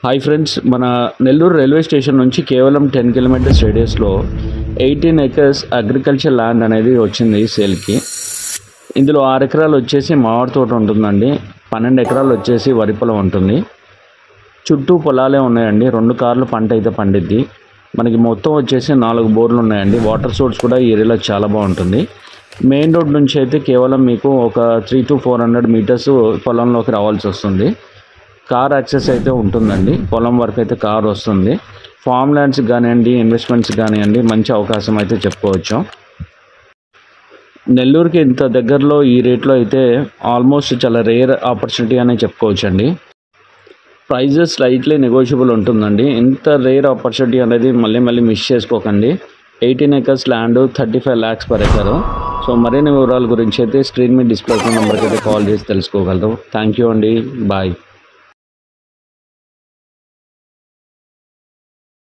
Hi friends, మన Nellore railway station నుంచి కేవలం 10 కిలోమీటర్స్ రేడియస్లో 18 ఎకర్స్ అగ్రికల్చర్ ల్యాండ్ అనేది వచ్చింది సేల్కి. ఇందులో 6 ఎకరాలు వచ్చేసి మామిడి తోట ఉంటుందండి, 12 ఎకరాలు వచ్చేసి వరి పొలం ఉంటుంది. చుట్టూ పొలాలే ఉన్నాయండి, 2 కార్లు పంట అయితే పండిద్ది. మనకి మొత్తం వచ్చేసి 4 బోర్లు ఉన్నాయండి. వాటర్ సోర్స్ కూడా ఈ ఏరియాలో చాలా బాగుంటుంది. మెయిన్ రోడ్ నుంచి అయితే కేవలం మీకు ఒక 300 to 400 మీటర్స్ పొలంలోకి రావాల్సి వస్తుంది. కార్ యాక్సెస్ అయితే ఉంటుందండి, పొలం వరకు అయితే కార్ వస్తుంది. ఫామ్ ల్యాండ్స్ కానివ్వండి, ఇన్వెస్ట్మెంట్స్ కానివ్వండి, మంచి అవకాశం అయితే చెప్పుకోవచ్చు. నెల్లూరుకి ఇంత దగ్గరలో ఈ రేట్లో అయితే ఆల్మోస్ట్ చాలా రేర్ ఆపర్చునిటీ అనే చెప్పుకోవచ్చు అండి. ప్రైజెస్ స్లైట్లీ నెగోషియబుల్ ఉంటుందండి. ఇంత రేర్ ఆపర్చునిటీ అనేది మళ్ళీ మిస్ చేసుకోకండి. 18 acres land, 35 lakhs per acre. So మరిన్ని వివరాల గురించి అయితే స్క్రీన్ మీద డిస్ప్లే నెంబర్కి అయితే కాల్ చేసి తెలుసుకోగలరు. థ్యాంక్ యూ అండి, బాయ్.